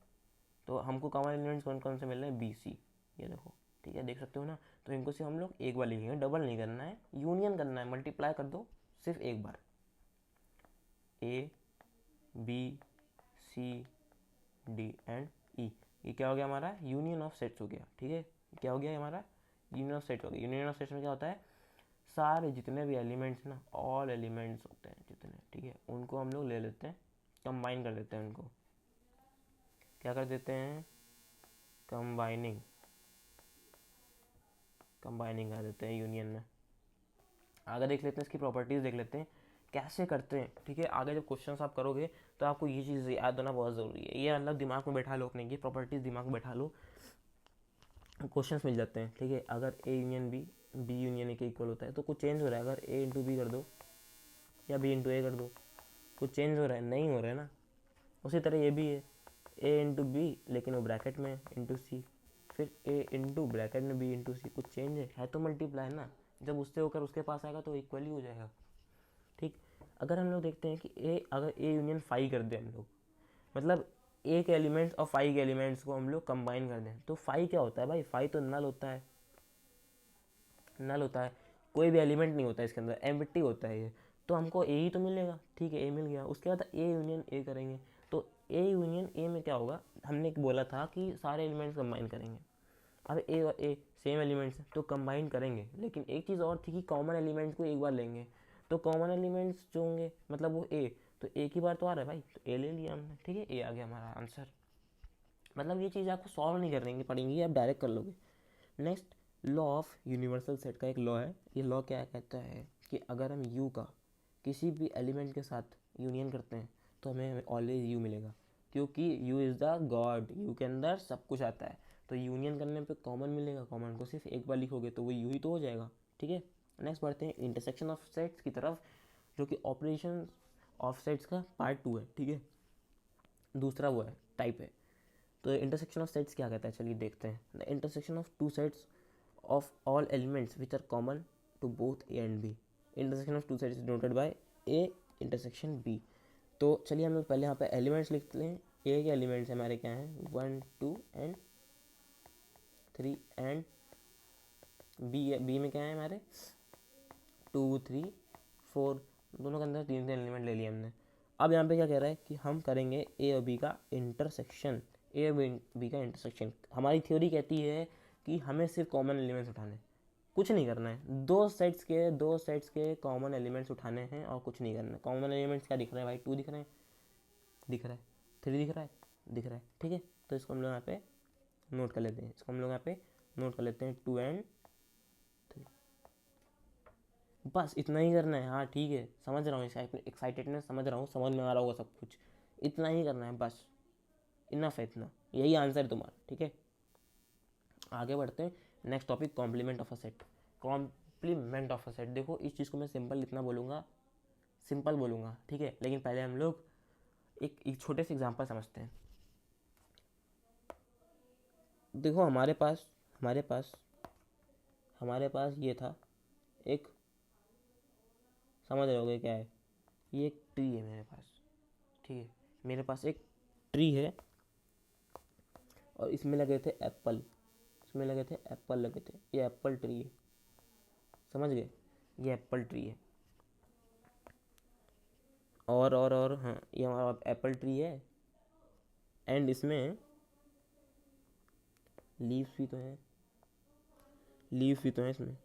तो हमको कॉमन एलिमेंट्स कौन कौन से मिल रहे हैं, बी सी, ये देखो। ठीक है, देख सकते हो ना। तो इनको सिर्फ हम लोग एक बार लिखेंगे, डबल नहीं करना है, यूनियन करना है, मल्टीप्लाई कर दो सिर्फ एक बार। A B C D and E, ये क्या हो गया हमारा, यूनियन ऑफ सेट्स हो गया। ठीक है, क्या हो गया हमारा, यूनियन ऑफ सेट्स हो गया। यूनियन ऑफ सेट्स में क्या होता है, सारे जितने भी एलिमेंट्स ना, ऑल एलिमेंट्स होते हैं जितने, ठीक है, उनको हम लोग ले लेते हैं, कंबाइन कर देते हैं उनको। क्या कर देते हैं, कंबाइनिंग, कंबाइनिंग कर देते हैं यूनियन में। आगे देख लेते हैं, इसकी प्रॉपर्टीज़ देख लेते हैं कैसे करते हैं। ठीक है, आगे जब क्वेश्चन आप करोगे तो आपको ये चीज़ याद होना बहुत ज़रूरी है। ये मतलब दिमाग में बैठा लो अपने, ये प्रॉपर्टीज़ दिमाग में बैठा लो, क्वेश्चंस मिल जाते हैं। ठीक है, अगर A union B, B union A के इक्वल होता है, तो कुछ चेंज हो रहा है, अगर ए इंटू बी कर दो या बी इंटू ए कर दो, कुछ चेंज हो रहा है, नहीं हो रहा है ना। उसी तरह ये भी है, ए इंटू बी लेकिन वो ब्रैकेट में इंटू सी, फिर ए इंटू ब्रैकेट में बी इंटू सी, कुछ चेंज है तो मल्टीप्लाई ना, जब उससे होकर उसके पास आएगा तो इक्वल ही हो जाएगा। ठीक, अगर हम लोग देखते हैं कि अगर ए यूनियन फाइव कर दें हम लोग, मतलब ए के एलिमेंट्स और फाइव के एलिमेंट्स को हम लोग कंबाइन कर दें, तो फाइव क्या होता है भाई, फाइव तो नल होता है, नल होता है, कोई भी एलिमेंट नहीं होता है इसके अंदर, एम्प्टी होता है ये। तो हमको ए ही तो मिलेगा। ठीक है, ए मिल गया, उसके बाद ए यूनियन ए करेंगे। तो ए यूनियन ए में क्या होगा, हमने बोला था कि सारे एलिमेंट्स कंबाइन करेंगे। अब ए और ए सेम एलिमेंट्स हैं तो कंबाइन करेंगे, लेकिन एक चीज़ और थी कि कॉमन एलिमेंट्स को एक बार लेंगे, तो कॉमन एलिमेंट्स जो होंगे मतलब वो ए, तो एक ही बार तो आ रहा है भाई, तो ए ले लिया हमने, ठीक है, ए आ गया हमारा आंसर। मतलब ये चीज़ आपको सॉल्व नहीं करनी पड़ेंगी, आप डायरेक्ट कर लोगे। Next, law of universal set का एक लॉ है। ये लॉ क्या कहता है कि अगर हम यू का किसी भी एलिमेंट के साथ यूनियन करते हैं तो हमें ऑलवेज यू मिलेगा, क्योंकि you is the God, you के अंदर सब कुछ आता है। तो यूनियन करने पे कॉमन मिलेगा, कॉमन को सिर्फ एक बार लिखोगे तो वो यू ही तो हो जाएगा, ठीक है। नेक्स्ट बढ़ते हैं इंटरसेक्शन ऑफ सेट्स की तरफ, जो कि ऑपरेशन ऑफ सेट्स का पार्ट 2 है, ठीक है, दूसरा वो है टाइप है। तो इंटरसेक्शन ऑफ सेट्स क्या कहता है, चलिए देखते हैं। The intersection of two sets of all elements which are common to both A and B. Intersection of two sets denoted by A intersection B. तो चलिए हम लोग पहले यहाँ पे एलिमेंट्स लिखते हैं। ए के एलिमेंट्स हमारे क्या हैं, 1 2 एंड 3, एंड बी में क्या है हमारे 2 3 4, दोनों के अंदर तीन तीन एलिमेंट ले लिए हमने। अब यहाँ पे क्या कह रहा है कि हम करेंगे ए और बी का इंटरसेक्शन, ए और बी का इंटरसेक्शन। हमारी थ्योरी कहती है कि हमें सिर्फ कॉमन एलिमेंट्स उठाने, कुछ नहीं करना है, दो सेट्स के कॉमन एलिमेंट्स उठाने हैं और कुछ नहीं करना है। कॉमन एलिमेंट्स क्या दिख रहा है भाई, 2 दिख रहे हैं, दिख रहा है, 3 दिख रहा है, दिख रहा है, ठीक है। तो इसको हम लोग यहाँ पे नोट कर लेते हैं, इसको हम लोग यहाँ पे नोट कर लेते हैं, 2 एंड 3, बस इतना ही करना है। हाँ ठीक है, समझ रहा हूँ, एक्साइटेडनेस समझ रहा हूँ, समझ में आ रहा होगा सब कुछ, इतना ही करना है बस, इनफ है इतना, यही आंसर है तुम्हारा, ठीक है। आगे बढ़ते हैं, next topic complement of a set. Complement of a set, देखो इस चीज़ को मैं सिंपल इतना बोलूँगा, सिंपल बोलूँगा, ठीक है, लेकिन पहले हम लोग एक छोटे से एग्जांपल समझते हैं। देखो हमारे पास ये था एक, समझ रहे होगे क्या है, ये एक ट्री है मेरे पास, ठीक है, मेरे पास एक ट्री है और इसमें लगे थे एप्पल, इसमें लगे थे एप्पल, लगे थे, ये एप्पल ट्री है, समझ गए, ये एप्पल ट्री है। और हाँ, ये हमारा एप्पल ट्री है, एंड इसमें लीव्स भी तो हैं, लीव्स भी तो हैं इसमें।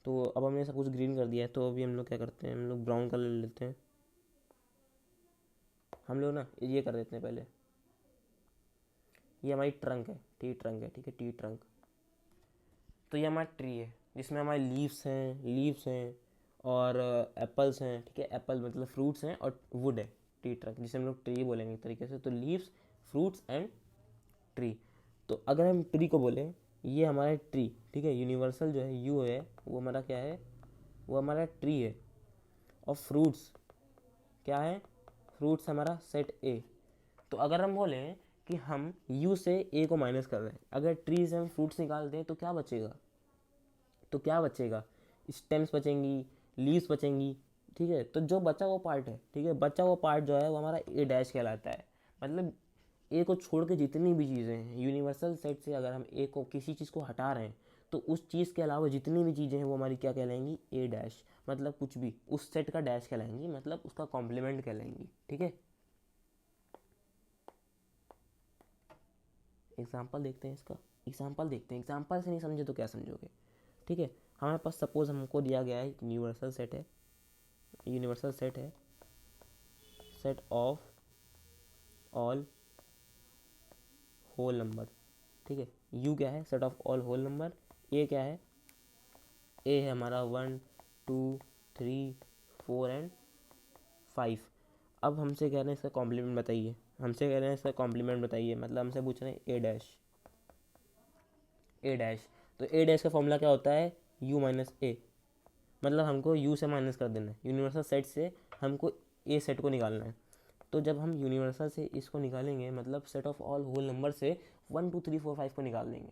तो अब हमने सब कुछ ग्रीन कर दिया है, तो अभी हम लोग क्या करते हैं, हम लोग ब्राउन कलर लेते हैं, हम लोग ना ये कर देते हैं पहले, ये हमारी ट्रंक है, टी ट्रंक है, ठीक है, टी ट्रंक। तो ये हमारा ट्री है जिसमें हमारे लीव्स हैं और एप्पल्स हैं, ठीक है, एप्पल मतलब फ्रूट्स हैं, और वुड है, टी ट्रंक जिसे हम लोग ट्री बोलेंगे एक तरीके से। तो लीव्स, फ्रूट्स एंड ट्री। तो अगर हम ट्री को बोलें, ये हमारा ट्री, ठीक है, यूनिवर्सल जो है यू है, वो हमारा क्या है, वो हमारा ट्री है। और फ्रूट्स क्या है, फ्रूट्स हमारा सेट ए। तो अगर हम बोलें कि हम यू से ए को माइनस कर रहे हैं, अगर ट्री से हम फ्रूट्स निकाल दें तो क्या बचेगा, तो क्या बचेगा, स्टेम्स बचेंगी, लीव्स बचेंगी, ठीक है। तो जो बचा वो पार्ट है, ठीक है, बचा वो पार्ट जो है वो हमारा ए डैश कहलाता है। मतलब ए को छोड़ के जितनी भी चीज़ें हैं यूनिवर्सल सेट से, अगर हम ए को किसी चीज़ को हटा रहे हैं तो उस चीज़ के अलावा जितनी भी चीज़ें हैं वो हमारी क्या कहलाएंगी, ए डैश, मतलब कुछ भी उस सेट का डैश कहलाएंगी, मतलब उसका कॉम्प्लीमेंट कहलाएंगी, ठीक है। एग्जाम्पल देखते हैं इसका, एग्जाम्पल देखते हैं, एग्जाम्पल से नहीं समझे तो क्या समझोगे, ठीक है। हमारे पास सपोज हमको दिया गया है यूनिवर्सल सेट है, यूनिवर्सल सेट है, set of all whole number, ठीक है। यू क्या है, set of all whole number. A क्या है, ए है हमारा 1 2 3 4 एंड 5। अब हमसे कह रहे हैं इसका कॉम्प्लीमेंट बताइए, हमसे कह रहे हैं इसका कॉम्प्लीमेंट बताइए, मतलब हमसे पूछ रहे हैं ए डैश, ए डैश। तो ए डैश का फॉर्मूला क्या होता है, यू माइनस ए, मतलब हमको यू से माइनस कर देना है, यूनिवर्सल सेट से हमको ए सेट को निकालना है। तो जब हम यूनिवर्सल से इसको निकालेंगे, मतलब set of all whole number से 1 2 3 4 5 को निकाल देंगे,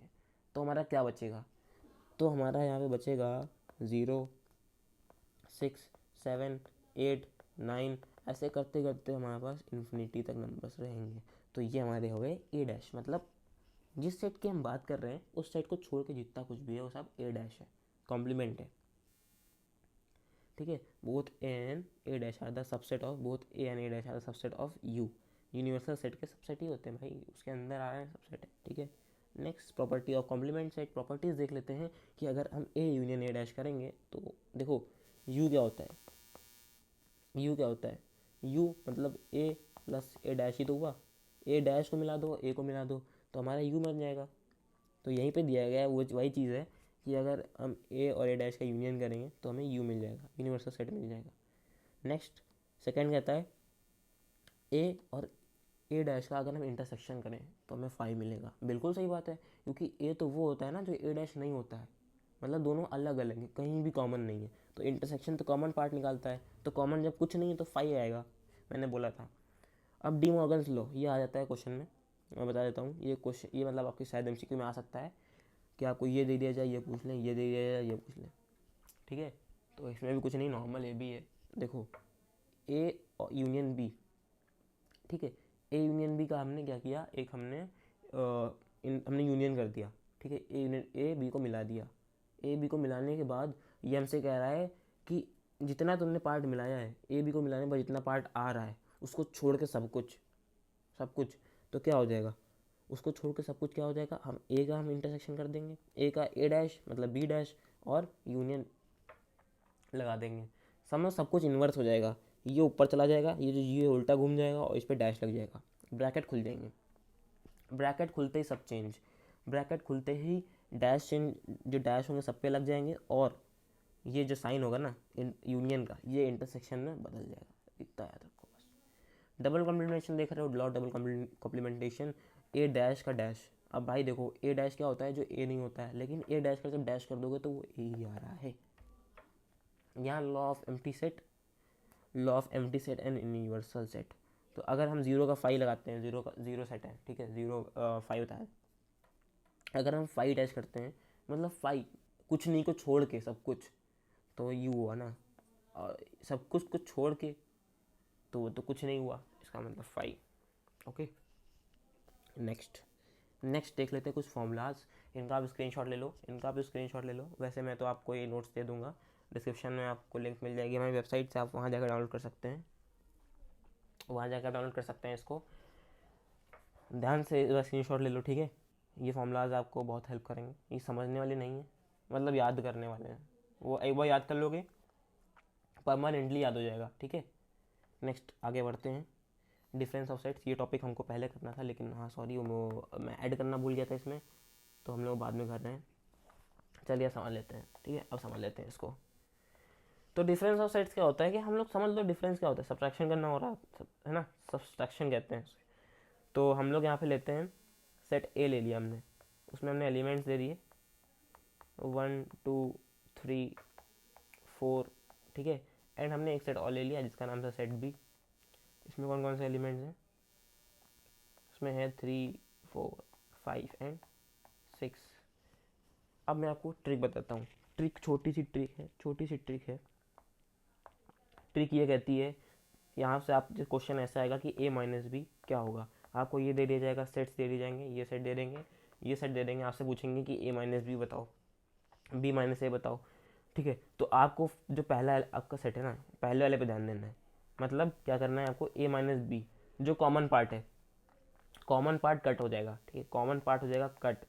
तो हमारा क्या बचेगा, तो हमारा यहाँ पे बचेगा 0 6 7 8 9, ऐसे करते करते हमारे पास इन्फिनिटी तक नंबर्स रहेंगे। तो ये हमारे हो गए ए डैश, मतलब जिस सेट की हम बात कर रहे हैं उस सेट को छोड़ के जितना कुछ भी है वो सब ए डैश है, कॉम्प्लीमेंट है, ठीक है। Both A and A dash are the subset of, both A and A dash are the subset of U. Universal set के सबसेट ही होते हैं भाई, उसके अंदर आ रहे हैं सबसेट है, ठीक है। Next property of complement set, properties देख लेते हैं कि अगर हम ए यूनियन ए डैश करेंगे तो देखो यू क्या होता है, यू क्या होता है, यू मतलब ए प्लस ए डैश ही तो हुआ, ए डैश को मिला दो ए को मिला दो तो हमारा यू बन जाएगा। तो यहीं पे दिया गया है वो वही चीज़ है कि अगर हम ए और ए डैश का यूनियन करेंगे तो हमें यू मिल जाएगा, यूनिवर्सल सेट मिल जाएगा। नेक्स्ट सेकंड कहता है ए और ए डैश का अगर हम इंटरसेक्शन करें तो हमें 5 मिलेगा। बिल्कुल सही बात है, क्योंकि ए तो वो होता है ना जो ए डैश नहीं होता है, मतलब दोनों अलग अलग हैं, कहीं भी कॉमन नहीं है। तो इंटरसेक्शन तो कॉमन पार्ट निकालता है, तो कॉमन जब कुछ नहीं है तो 5 आएगा, मैंने बोला था। अब डी मॉर्गन्स लॉ ये आ जाता है क्वेश्चन में, मैं बता देता हूँ। ये क्वेश्चन ये मतलब आपकी शायद एमसीक्यू में आ सकता है कि आपको ये दे दिया जाए ये पूछ लें, ये दे दिया जाए ये पूछ लें, ठीक है। तो इसमें भी कुछ नहीं, नॉर्मल ए भी है। देखो ए यूनियन बी, ठीक है, ए यूनियन बी का हमने क्या किया, एक हमने यूनियन कर दिया, ठीक है, ए यूनियन ए बी को मिला दिया। ए बी को मिलाने के बाद ये हमसे कह रहा है कि जितना तुमने पार्ट मिलाया है ए बी को मिलाने के बाद जितना पार्ट आ रहा है उसको छोड़ के सब कुछ, सब कुछ, तो क्या हो जाएगा, उसको छोड़ के सब कुछ क्या हो जाएगा, हम ए का हम इंटरसेक्शन कर देंगे, ए का ए डैश मतलब बी डैश और यूनियन लगा देंगे, समझ सब कुछ इन्वर्स हो जाएगा, ये ऊपर चला जाएगा, ये जो ये उल्टा घूम जाएगा और इस पर डैश लग जाएगा, ब्रैकेट खुल जाएंगे। ब्रैकेट खुलते ही सब चेंज, ब्रैकेट खुलते ही डैश चेंज, जो डैश होंगे सब पे लग जाएंगे और ये जो साइन होगा ना यूनियन का ये इंटरसेक्शन में बदल जाएगा, इतना याद रखो बस। डबल कॉम्प्लीमेंटेशन देख रहे हो, लॉ डबल कॉम्प्लीमेंटेशन, ए डैश का डैश। अब भाई देखो ए डैश क्या होता है, जो ए नहीं होता है, लेकिन ए डैश का जब डैश कर दोगे तो वो ए ही आ रहा है। यहाँ law of empty set, law of empty set and universal set. तो अगर हम जीरो का 5 लगाते हैं, जीरो का जीरो सेट है, ठीक है, जीरो 5 होता है, अगर हम 5 डैश करते हैं मतलब 5 कुछ नहीं को छोड़ के सब कुछ, तो यू हुआ ना, और सब कुछ को छोड़ के तो वो तो कुछ नहीं हुआ, इसका मतलब 5। ओके नेक्स्ट देख लेते हैं कुछ फॉर्मूलाज, इनका आप स्क्रीनशॉट ले लो, इनका आप स्क्रीनशॉट ले लो। वैसे मैं तो आपको ये नोट्स दे दूंगा, डिस्क्रिप्शन में आपको लिंक मिल जाएगी हमारी वेबसाइट से, आप वहाँ जाकर डाउनलोड कर सकते हैं, वहाँ जाकर डाउनलोड कर सकते हैं इसको, ध्यान से स्क्रीनशॉट ले लो, ठीक है। ये फॉर्मूलाज आपको बहुत हेल्प करेंगे, ये समझने वाले नहीं है, मतलब याद करने वाले हैं, वो एक बार याद कर लोगे परमानेंटली याद हो जाएगा, ठीक है। नेक्स्ट आगे बढ़ते हैं, डिफरेंस ऑफ सेट्स, ये टॉपिक हमको पहले करना था लेकिन हाँ सॉरी वो मैं ऐड करना भूल गया था इसमें, तो हम लोग बाद में कर रहे हैं। चलिए समझ लेते हैं, ठीक है, अब समझ लेते हैं इसको। तो डिफरेंस ऑफ सेट्स क्या होता है कि हम लोग समझ लो डिफरेंस क्या होता है, सब्ट्रैक्शन करना हो रहा है ना, सब्ट्रैक्शन कहते हैं। तो हम लोग यहाँ पे लेते हैं सेट ए ले लिया हमने, उसमें हमने एलिमेंट्स दे दिए 1 2 3 4, ठीक है, एंड हमने एक सेट और ले लिया जिसका नाम था सेट बी। इसमें कौन कौन से एलिमेंट्स हैं, इसमें है 3 4 5 एंड 6। अब मैं आपको ट्रिक बताता हूँ, ट्रिक छोटी सी ट्रिक है, छोटी सी ट्रिक है। ट्रिक ये कहती है, यहाँ से आप जो क्वेश्चन ऐसा आएगा कि a माइनस बी क्या होगा, आपको ये दे दिया जाएगा, सेट्स दे दिए जाएंगे, ये सेट दे देंगे, ये सेट दे देंगे, आपसे पूछेंगे कि a माइनस बी बताओ, b माइनस ए बताओ, ठीक है। तो आपको जो पहला आपका सेट है ना, पहले वाले पे ध्यान देना है, मतलब क्या करना है आपको, a माइनस बी जो कॉमन पार्ट है, कॉमन पार्ट कट हो जाएगा, ठीक है, कॉमन पार्ट हो जाएगा कट,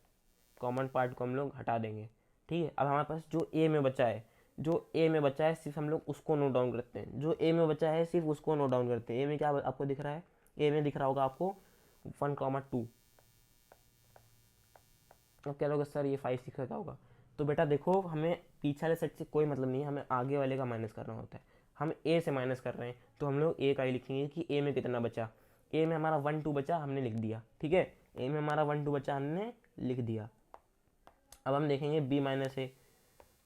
कॉमन पार्ट को हम लोग हटा देंगे, ठीक है। अब हमारे पास जो ए में बचा है, जो ए में बचा है सिर्फ हम लोग उसको नोट डाउन करते हैं, जो ए में बचा है सिर्फ उसको नोट डाउन करते हैं। ए में क्या आपको दिख रहा है, ए में दिख रहा होगा आपको 1,2। अब कह लोगे सर ये 5 6 क्या होगा, तो बेटा देखो हमें पीछे वाले सेट से कोई मतलब नहीं है, हमें आगे वाले का माइनस करना होता है। हम ए से माइनस कर रहे हैं तो हम लोग ए का ही लिखेंगे कि ए में कितना बचा, ए में हमारा 1 2 बचा हमने लिख दिया, ठीक है, ए में हमारा 1 2 बचा हमने लिख दिया। अब हम देखेंगे बी माइनस ए,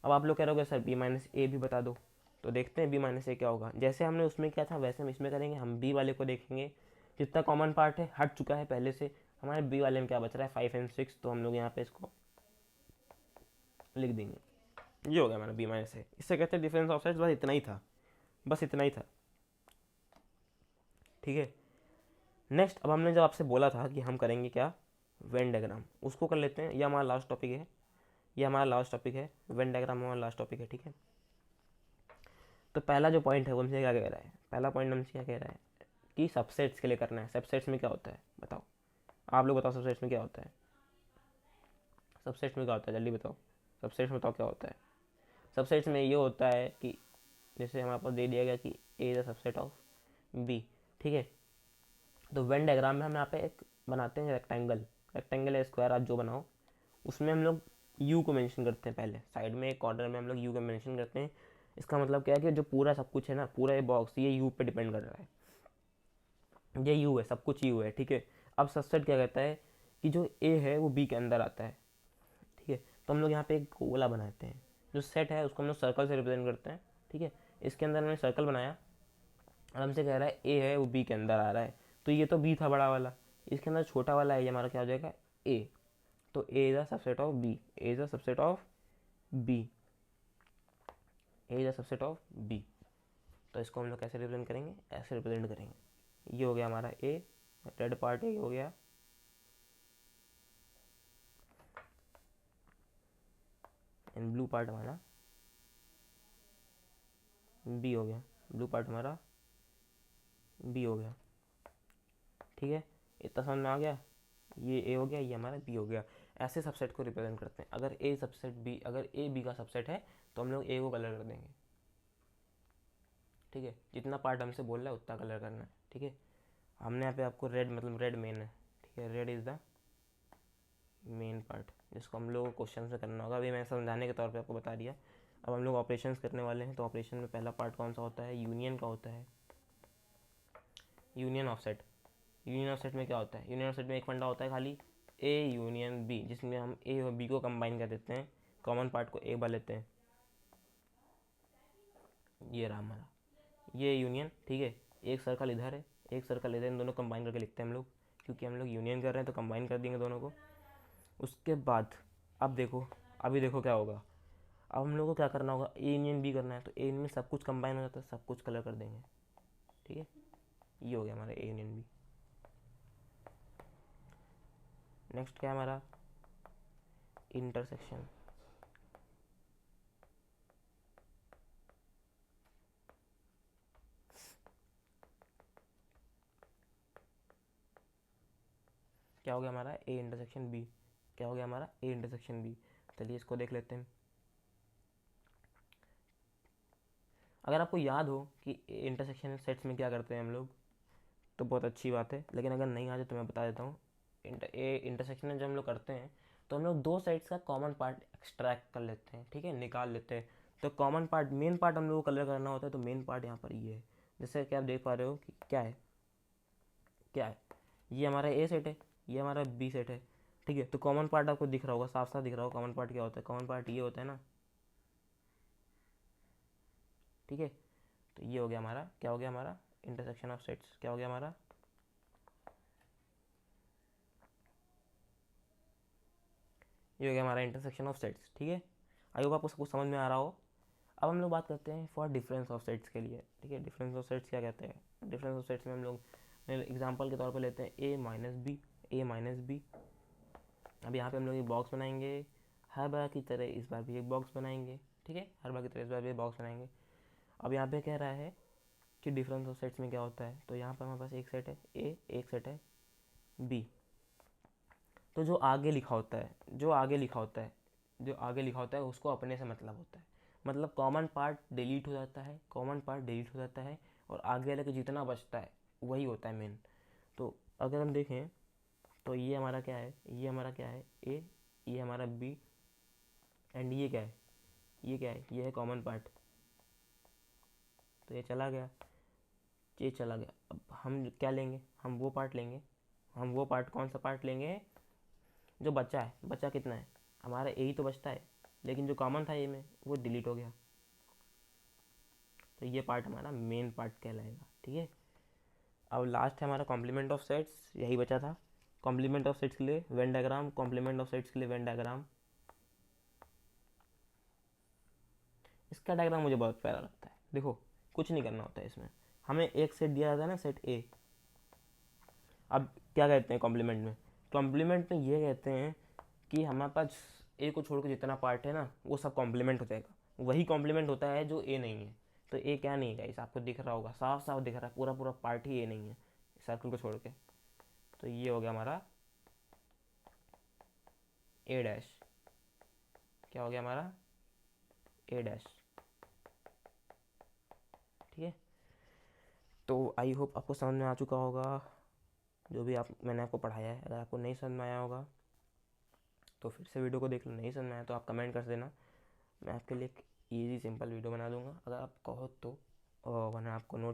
अब आप लोग कह रहे हो सर बी माइनस ए भी बता दो, तो देखते हैं बी माइनस ए क्या होगा। जैसे हमने उसमें किया था वैसे हम इसमें करेंगे, हम बी वाले को देखेंगे, जितना कॉमन पार्ट है हट चुका है पहले से, हमारे बी वाले में क्या बच रहा है 5 एंड 6, तो हम लोग यहाँ पे इसको लिख देंगे, ये हो गया हमारा बी माइनस ए। इससे कहते हैं डिफरेंस ऑफ सेट्स, बस इतना ही था, बस इतना ही था, ठीक है। नेक्स्ट अब हमने जब आपसे बोला था कि हम करेंगे क्या, वेन डायग्राम, उसको कर लेते हैं, यह हमारा लास्ट टॉपिक है, ये हमारा लास्ट टॉपिक है, वेन डायग्राम हमारा लास्ट टॉपिक है, ठीक है। तो पहला जो पॉइंट है वो हमसे क्या कह रहा है, पहला पॉइंट हमसे क्या कह रहा है कि सबसेट्स के लिए करना है। सबसेट्स में क्या होता है बताओ, आप लोग बताओ सबसेट्स में क्या होता है। सबसेट्स में क्या होता है, जल्दी बताओ, सबसेट्स में बताओ क्या होता है। सबसेट्स में ये होता है कि जैसे हमारे पास दे दिया गया कि A is a subset of B, ठीक है। तो वेन डायग्राम में हम यहाँ पे एक बनाते हैं रेक्टेंगल, रेक्टेंगल या स्क्वायर आप जो बनाओ, उसमें हम लोग यू को मेंशन करते हैं, पहले साइड में एक कॉर्नर में हम लोग यू को मेंशन करते हैं। इसका मतलब क्या है कि जो पूरा सब कुछ है ना, पूरा ये बॉक्स ये यू पे डिपेंड कर रहा है, ये यू है, सब कुछ यू है, ठीक है। अब सबसेट क्या कहता है कि जो ए है वो बी के अंदर आता है, ठीक है। तो हम लोग यहाँ पे एक गोला बनाते हैं, जो सेट है उसको हम लोग सर्कल से रिप्रेजेंट करते हैं, ठीक है। इसके अंदर हमने सर्कल बनाया और हमसे कह रहा है ए है वो बी के अंदर आ रहा है, तो ये तो बी था बड़ा वाला, इसके अंदर छोटा वाला है, ये हमारा क्या हो जाएगा ए। तो A is a subset of B, A is a subset of B, A is a subset of B. तो इसको हम लोग कैसे रिप्रेजेंट करेंगे, ऐसे रिप्रेजेंट करेंगे। ये हो गया हमारा ए, रेड पार्ट ए हो गया, एंड ब्लू पार्ट हमारा बी हो गया, ब्लू पार्ट हमारा बी हो गया, ठीक है। इतना समझ में आ गया, ये ए हो गया, ये हमारा बी हो गया। ऐसे सबसेट को रिप्रेजेंट करते हैं। अगर ए सबसेट बी, अगर ए बी का सबसेट है तो हम लोग ए को कलर कर देंगे, ठीक है। जितना पार्ट हमसे बोल रहा है उतना कलर करना है, ठीक है। हमने यहाँ पे आपको रेड, मतलब रेड मेन है, ठीक है, red is the main part, जिसको हम लोग क्वेश्चन से करना होगा। अभी मैं समझाने के तौर पे आपको बता दिया। अब हम लोग ऑपरेशंस करने वाले हैं, तो ऑपरेशन में पहला पार्ट कौन सा होता है, यूनियन का होता है, यूनियन ऑफसेट। यूनियन ऑफसेट में क्या होता है, यूनियन ऑफसेट में एक फंडा होता है खाली, ए यूनियन बी, जिसमें हम ए और बी को कंबाइन कर देते हैं, कॉमन पार्ट को ए बना लेते हैं, ये रहा हमारा ये यूनियन, ठीक है। एक सर्कल इधर है, एक सर्कल इधर, इन दोनों कंबाइन करके लिखते हैं हम लोग, क्योंकि हम लोग यूनियन कर रहे हैं तो कंबाइन कर देंगे दोनों को। उसके बाद अब देखो, अभी देखो क्या होगा। अब हम लोग को क्या करना होगा, ए यूनियन बी करना है, तो ए यूनियन में सब कुछ कंबाइन हो जाता है, सब कुछ कलर कर देंगे, ठीक है। ये हो गया हमारा ए यूनियन बी। नेक्स्ट क्या है हमारा, इंटरसेक्शन। क्या हो गया हमारा, ए इंटरसेक्शन बी, क्या हो गया हमारा ए इंटरसेक्शन बी। चलिए इसको देख लेते हैं। अगर आपको याद हो कि इंटरसेक्शन सेट्स में क्या करते हैं हम लोग, तो बहुत अच्छी बात है, लेकिन अगर नहीं आ जाए तो मैं बता देता हूँ। ए इंटरसेक्शन में जब हम लोग करते हैं तो हम लोग दो साइड्स का कॉमन पार्ट एक्सट्रैक्ट कर लेते हैं, ठीक है, निकाल लेते हैं। तो कॉमन पार्ट, मेन पार्ट हम लोग को कलर करना होता है, तो मेन पार्ट यहाँ पर ये है। जैसे कि आप देख पा रहे हो कि क्या है, क्या है, ये हमारा ए सेट है, ये हमारा बी सेट है, ठीक है। तो कॉमन पार्ट आपको दिख रहा होगा, साफ साफ दिख रहा होगा कॉमन पार्ट क्या होता है। कॉमन पार्ट ये होता है ना, ठीक है। तो ये हो गया हमारा, क्या हो गया हमारा इंटरसेक्शन ऑफ सेट्स, क्या हो गया हमारा, ये हो गया हमारा इंटरसेक्शन ऑफ सेट्स, ठीक है। आई होप आपको सब कुछ समझ में आ रहा हो। अब हम लोग बात करते हैं फॉर डिफरेंस ऑफ सेट्स के लिए, ठीक है। डिफरेंस ऑफ सेट्स क्या कहते हैं, डिफरेंस ऑफ सेट्स में हम लोग एग्जांपल के तौर पे लेते हैं ए माइनस बी, ए माइनस बी। अब यहाँ पे हम लोग एक बॉक्स बनाएंगे, हर बार की तरह इस बार भी एक बॉक्स बनाएंगे, ठीक है, हर बार की तरह इस बार भी एक बॉक्स बनाएंगे। अब यहाँ पे कह रहा है कि डिफरेंस ऑफ सेट्स में क्या होता है, तो यहाँ पर हमारे पास एक सेट है ए, एक सेट है बी। तो जो आगे लिखा होता है, जो आगे लिखा होता है, जो आगे लिखा होता है उसको अपने से मतलब होता है, मतलब कॉमन पार्ट डिलीट हो जाता है, कॉमन पार्ट डिलीट हो जाता है, और आगे वाले का जितना बचता है वही होता है मेन। तो अगर हम देखें तो ये हमारा क्या है, ये हमारा क्या है ए, ये हमारा बी, एंड ये क्या है, ये क्या है, ये है कॉमन पार्ट। तो ये चला गया, ये चला गया। अब हम क्या लेंगे, हम वो पार्ट लेंगे, हम वो पार्ट, कौन सा पार्ट लेंगे जो बचा है। बचा कितना है, हमारा ए ही तो बचता है, लेकिन जो कॉमन था ए में वो डिलीट हो गया, तो ये पार्ट हमारा मेन पार्ट कहलाएगा, ठीक है। अब लास्ट है हमारा कॉम्प्लीमेंट ऑफ सेट्स, यही बचा था। कॉम्प्लीमेंट ऑफ सेट्स के लिए Venn diagram, complement of sets के लिए वेन डायग्राम। इसका डायग्राम मुझे बहुत प्यारा लगता है। देखो कुछ नहीं करना होता है इसमें, हमें एक सेट दिया जाता है ना, सेट ए। अब क्या कहते हैं कॉम्प्लीमेंट में, कॉम्प्लीमेंट में ये कहते हैं कि हमारे पास ए को छोड़ के जितना पार्ट है ना वो सब कॉम्प्लीमेंट हो जाएगा, वही कॉम्प्लीमेंट होता है जो ए नहीं है। तो ए क्या नहीं है गाइस, आपको दिख रहा होगा, साफ साफ दिख रहा है, पूरा पूरा पार्ट ही ए नहीं है सर्कल को छोड़ के। तो ये हो गया हमारा ए डैश, क्या हो गया हमारा ए डैश। ठीक है, तो आई होप आपको समझ में आ चुका होगा जो भी मैंने आपको पढ़ाया है। अगर आपको नहीं समझ में आया होगा तो फिर से वीडियो को देख लो, नहीं समझ में आया तो आप कमेंट कर देना, मैं आपके लिए एक ईजी सिंपल वीडियो बना दूंगा अगर आप कहो तो, और वरना आपको नोट्स